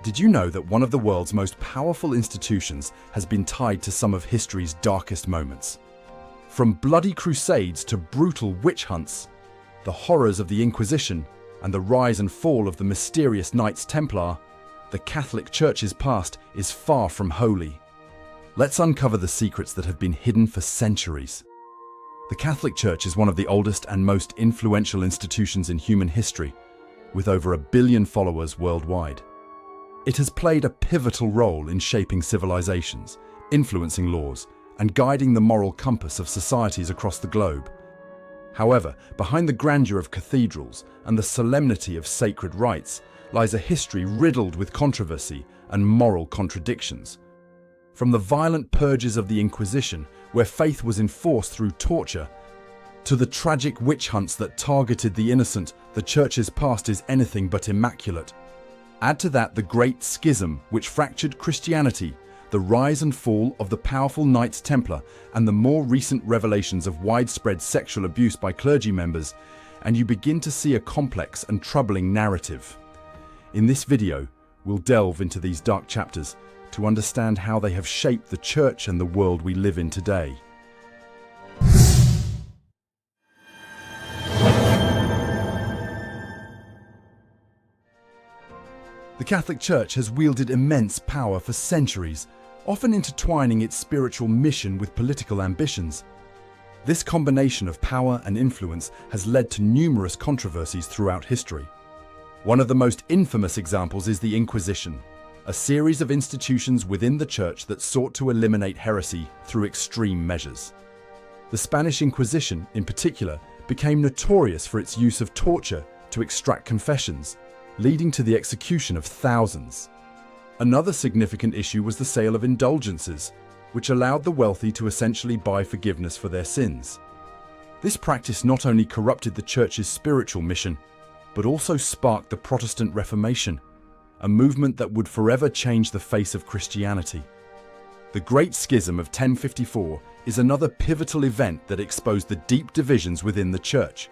Did you know that one of the world's most powerful institutions has been tied to some of history's darkest moments? From bloody crusades to brutal witch hunts, the horrors of the Inquisition, and the rise and fall of the mysterious Knights Templar, the Catholic Church's past is far from holy. Let's uncover the secrets that have been hidden for centuries. The Catholic Church is one of the oldest and most influential institutions in human history, with over 1 billion followers worldwide. It has played a pivotal role in shaping civilizations, influencing laws, and guiding the moral compass of societies across the globe. However, behind the grandeur of cathedrals and the solemnity of sacred rites lies a history riddled with controversy and moral contradictions. From the violent purges of the Inquisition, where faith was enforced through torture, to the tragic witch hunts that targeted the innocent, the Church's past is anything but immaculate. Add to that the Great Schism, which fractured Christianity, the rise and fall of the powerful Knights Templar, and the more recent revelations of widespread sexual abuse by clergy members, and you begin to see a complex and troubling narrative. In this video, we'll delve into these dark chapters to understand how they have shaped the Church and the world we live in today. The Catholic Church has wielded immense power for centuries, often intertwining its spiritual mission with political ambitions. This combination of power and influence has led to numerous controversies throughout history. One of the most infamous examples is the Inquisition, a series of institutions within the Church that sought to eliminate heresy through extreme measures. The Spanish Inquisition, in particular, became notorious for its use of torture to extract confessions, leading to the execution of thousands. Another significant issue was the sale of indulgences, which allowed the wealthy to essentially buy forgiveness for their sins. This practice not only corrupted the Church's spiritual mission, but also sparked the Protestant Reformation, a movement that would forever change the face of Christianity. The Great Schism of 1054 is another pivotal event that exposed the deep divisions within the Church.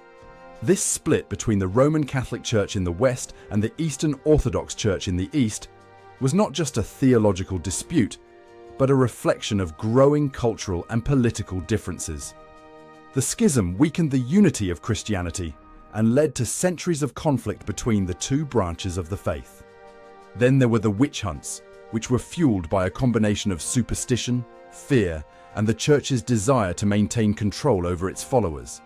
This split between the Roman Catholic Church in the West and the Eastern Orthodox Church in the East was not just a theological dispute, but a reflection of growing cultural and political differences. The schism weakened the unity of Christianity and led to centuries of conflict between the two branches of the faith. Then there were the witch hunts, which were fueled by a combination of superstition, fear, and the Church's desire to maintain control over its followers.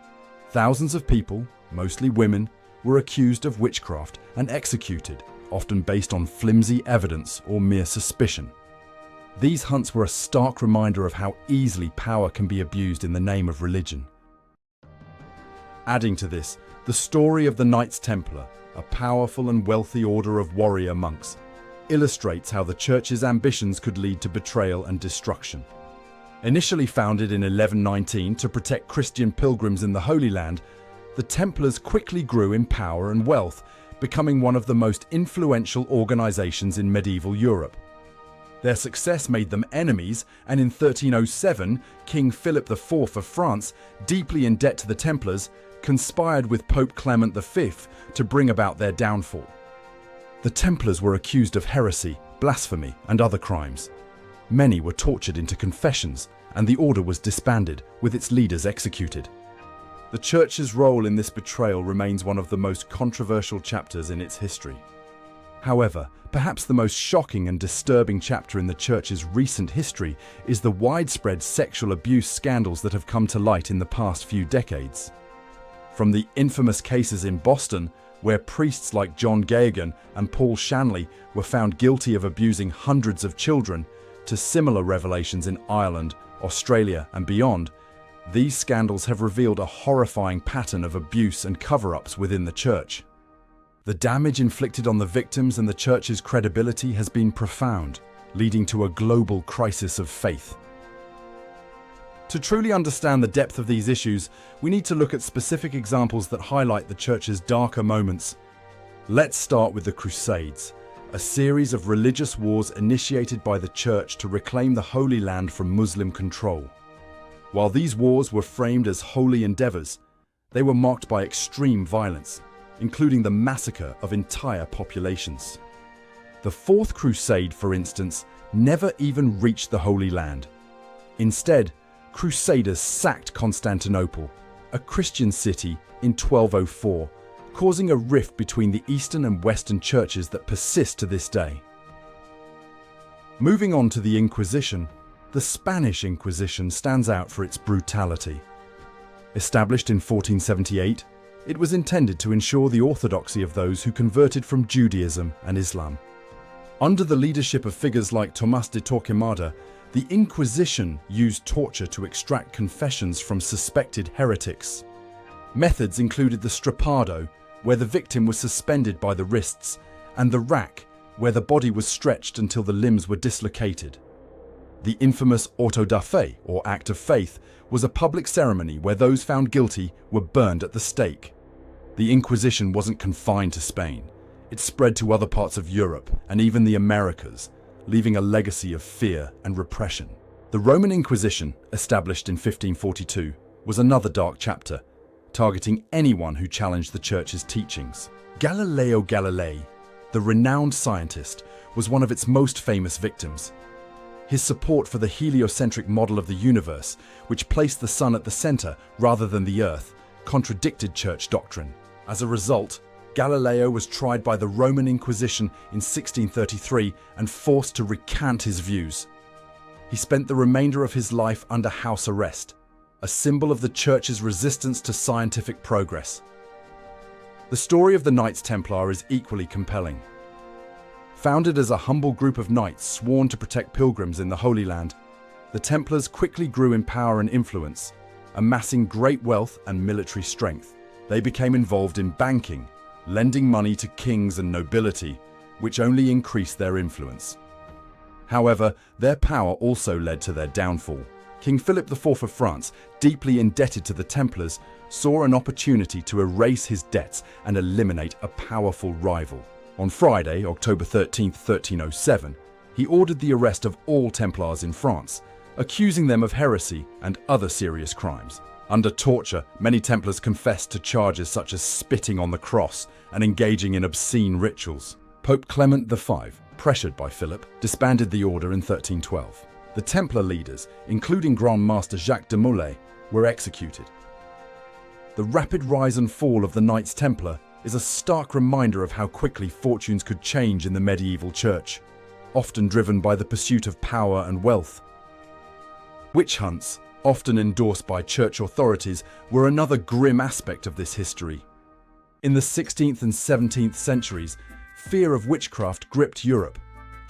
Thousands of people, mostly women, were accused of witchcraft and executed, often based on flimsy evidence or mere suspicion. These hunts were a stark reminder of how easily power can be abused in the name of religion. Adding to this, the story of the Knights Templar, a powerful and wealthy order of warrior monks, illustrates how the Church's ambitions could lead to betrayal and destruction. Initially founded in 1119 to protect Christian pilgrims in the Holy Land, the Templars quickly grew in power and wealth, becoming one of the most influential organizations in medieval Europe. Their success made them enemies, and in 1307, King Philip IV of France, deeply in debt to the Templars, conspired with Pope Clement V to bring about their downfall. The Templars were accused of heresy, blasphemy, and other crimes. Many were tortured into confessions, and the order was disbanded, with its leaders executed. The Church's role in this betrayal remains one of the most controversial chapters in its history. However, perhaps the most shocking and disturbing chapter in the Church's recent history is the widespread sexual abuse scandals that have come to light in the past few decades. From the infamous cases in Boston, where priests like John Geoghegan and Paul Shanley were found guilty of abusing hundreds of children, to similar revelations in Ireland, Australia, and beyond, these scandals have revealed a horrifying pattern of abuse and cover-ups within the Church. The damage inflicted on the victims and the Church's credibility has been profound, leading to a global crisis of faith. To truly understand the depth of these issues, we need to look at specific examples that highlight the Church's darker moments. Let's start with the Crusades, a series of religious wars initiated by the Church to reclaim the Holy Land from Muslim control. While these wars were framed as holy endeavors, they were marked by extreme violence, including the massacre of entire populations. The Fourth Crusade, for instance, never even reached the Holy Land. Instead, Crusaders sacked Constantinople, a Christian city, in 1204, causing a rift between the Eastern and Western churches that persists to this day. Moving on to the Inquisition, the Spanish Inquisition stands out for its brutality. Established in 1478, it was intended to ensure the orthodoxy of those who converted from Judaism and Islam. Under the leadership of figures like Tomás de Torquemada, the Inquisition used torture to extract confessions from suspected heretics. Methods included the strapado, where the victim was suspended by the wrists, and the rack, where the body was stretched until the limbs were dislocated. The infamous auto da fe, or act of faith, was a public ceremony where those found guilty were burned at the stake. The Inquisition wasn't confined to Spain. It spread to other parts of Europe and even the Americas, leaving a legacy of fear and repression. The Roman Inquisition, established in 1542, was another dark chapter, targeting anyone who challenged the Church's teachings. Galileo Galilei, the renowned scientist, was one of its most famous victims. His support for the heliocentric model of the universe, which placed the sun at the center rather than the earth, contradicted Church doctrine. As a result, Galileo was tried by the Roman Inquisition in 1633 and forced to recant his views. He spent the remainder of his life under house arrest, a symbol of the Church's resistance to scientific progress. The story of the Knights Templar is equally compelling. Founded as a humble group of knights sworn to protect pilgrims in the Holy Land, the Templars quickly grew in power and influence, amassing great wealth and military strength. They became involved in banking, lending money to kings and nobility, which only increased their influence. However, their power also led to their downfall. King Philip IV of France, deeply indebted to the Templars, saw an opportunity to erase his debts and eliminate a powerful rival. On Friday, October 13, 1307, he ordered the arrest of all Templars in France, accusing them of heresy and other serious crimes. Under torture, many Templars confessed to charges such as spitting on the cross and engaging in obscene rituals. Pope Clement V, pressured by Philip, disbanded the order in 1312. The Templar leaders, including Grand Master Jacques de Molay, were executed. The rapid rise and fall of the Knights Templar is a stark reminder of how quickly fortunes could change in the medieval church, often driven by the pursuit of power and wealth. Witch hunts, often endorsed by church authorities, were another grim aspect of this history. In the 16th and 17th centuries, fear of witchcraft gripped Europe,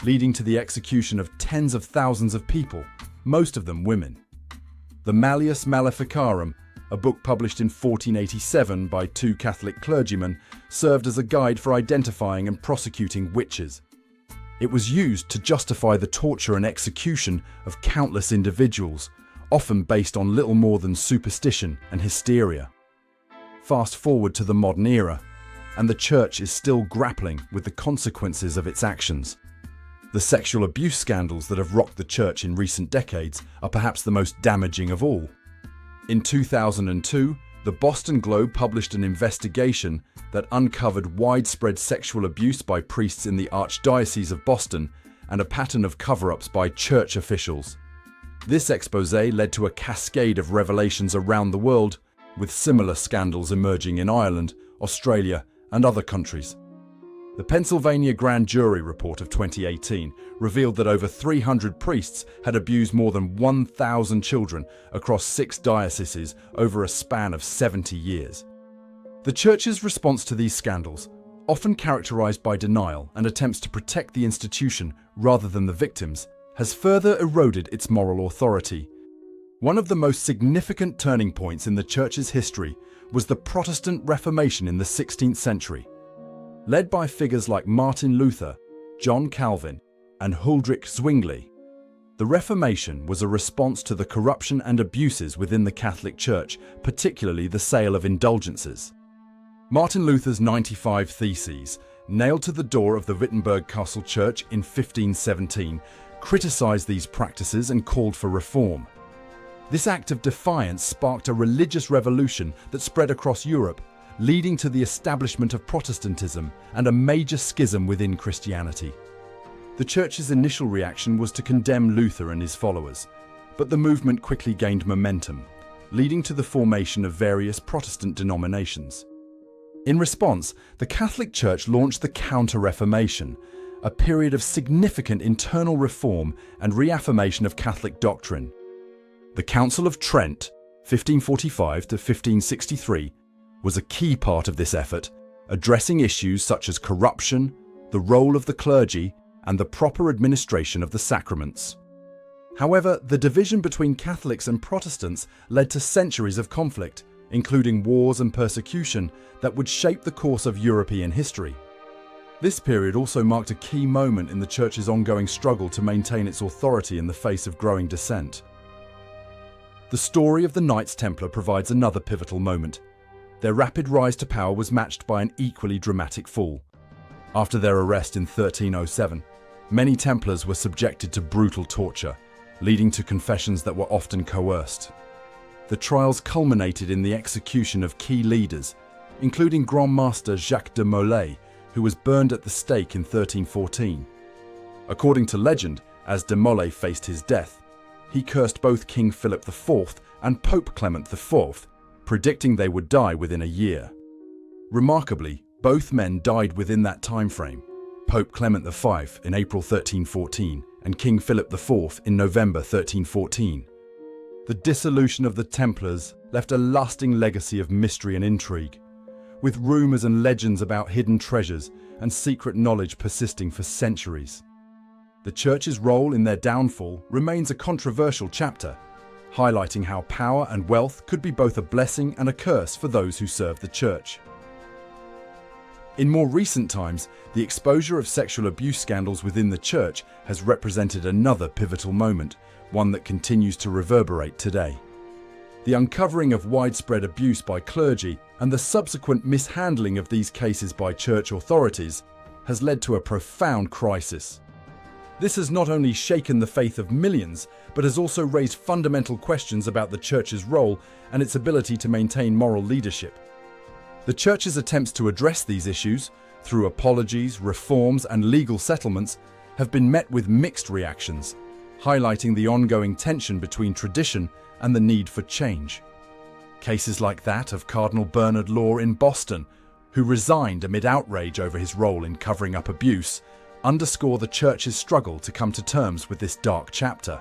leading to the execution of tens of thousands of people, most of them women. The Malleus Maleficarum, a book published in 1487 by two Catholic clergymen, served as a guide for identifying and prosecuting witches. It was used to justify the torture and execution of countless individuals, often based on little more than superstition and hysteria. Fast forward to the modern era, and the Church is still grappling with the consequences of its actions. The sexual abuse scandals that have rocked the Church in recent decades are perhaps the most damaging of all. In 2002, the Boston Globe published an investigation that uncovered widespread sexual abuse by priests in the Archdiocese of Boston and a pattern of cover-ups by church officials. This exposé led to a cascade of revelations around the world, with similar scandals emerging in Ireland, Australia, and other countries. The Pennsylvania Grand Jury report of 2018 revealed that over 300 priests had abused more than 1,000 children across 6 dioceses over a span of 70 years. The Church's response to these scandals, often characterized by denial and attempts to protect the institution rather than the victims, has further eroded its moral authority. One of the most significant turning points in the Church's history was the Protestant Reformation in the 16th century. Led by figures like Martin Luther, John Calvin, and Huldrych Zwingli, the Reformation was a response to the corruption and abuses within the Catholic Church, particularly the sale of indulgences. Martin Luther's 95 Theses, nailed to the door of the Wittenberg Castle Church in 1517, criticized these practices and called for reform. This act of defiance sparked a religious revolution that spread across Europe, leading to the establishment of Protestantism and a major schism within Christianity. The Church's initial reaction was to condemn Luther and his followers, but the movement quickly gained momentum, leading to the formation of various Protestant denominations. In response, the Catholic Church launched the Counter-Reformation, a period of significant internal reform and reaffirmation of Catholic doctrine. The Council of Trent, 1545 to 1563, was a key part of this effort, addressing issues such as corruption, the role of the clergy, and the proper administration of the sacraments. However, the division between Catholics and Protestants led to centuries of conflict, including wars and persecution that would shape the course of European history. This period also marked a key moment in the Church's ongoing struggle to maintain its authority in the face of growing dissent. The story of the Knights Templar provides another pivotal moment. Their rapid rise to power was matched by an equally dramatic fall. After their arrest in 1307, many Templars were subjected to brutal torture, leading to confessions that were often coerced. The trials culminated in the execution of key leaders, including Grand Master Jacques de Molay, who was burned at the stake in 1314. According to legend, as de Molay faced his death, he cursed both King Philip IV and Pope Clement IV, predicting they would die within a year. Remarkably, both men died within that time frame, Pope Clement V in April 1314 and King Philip IV in November 1314. The dissolution of the Templars left a lasting legacy of mystery and intrigue, with rumors and legends about hidden treasures and secret knowledge persisting for centuries. The Church's role in their downfall remains a controversial chapter, highlighting how power and wealth could be both a blessing and a curse for those who serve the Church. In more recent times, the exposure of sexual abuse scandals within the Church has represented another pivotal moment, one that continues to reverberate today. The uncovering of widespread abuse by clergy and the subsequent mishandling of these cases by Church authorities has led to a profound crisis. This has not only shaken the faith of millions, but has also raised fundamental questions about the Church's role and its ability to maintain moral leadership. The Church's attempts to address these issues, through apologies, reforms, and legal settlements, have been met with mixed reactions, highlighting the ongoing tension between tradition and the need for change. Cases like that of Cardinal Bernard Law in Boston, who resigned amid outrage over his role in covering up abuse, underscore the Church's struggle to come to terms with this dark chapter.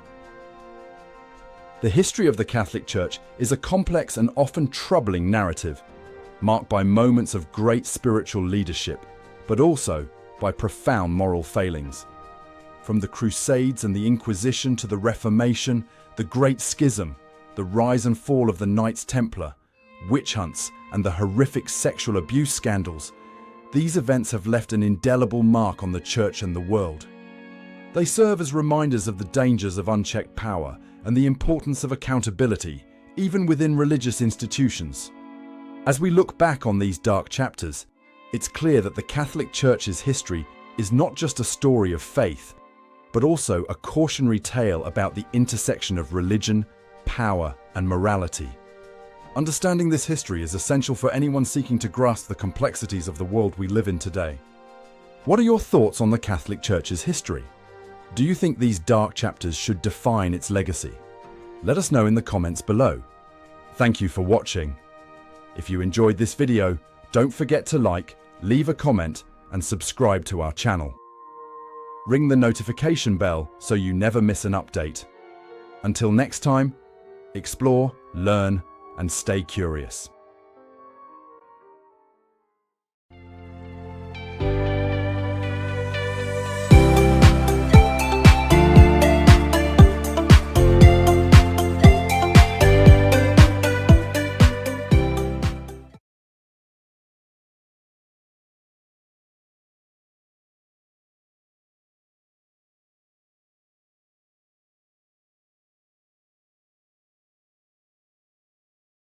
The history of the Catholic Church is a complex and often troubling narrative, marked by moments of great spiritual leadership, but also by profound moral failings. From the Crusades and the Inquisition to the Reformation, the Great Schism, the rise and fall of the Knights Templar, witch hunts, and the horrific sexual abuse scandals, these events have left an indelible mark on the Church and the world. They serve as reminders of the dangers of unchecked power and the importance of accountability, even within religious institutions. As we look back on these dark chapters, it's clear that the Catholic Church's history is not just a story of faith, but also a cautionary tale about the intersection of religion, power, and morality. Understanding this history is essential for anyone seeking to grasp the complexities of the world we live in today. What are your thoughts on the Catholic Church's history? Do you think these dark chapters should define its legacy? Let us know in the comments below. Thank you for watching. If you enjoyed this video, don't forget to like, leave a comment, and subscribe to our channel. Ring the notification bell so you never miss an update. Until next time, explore, learn, and stay curious.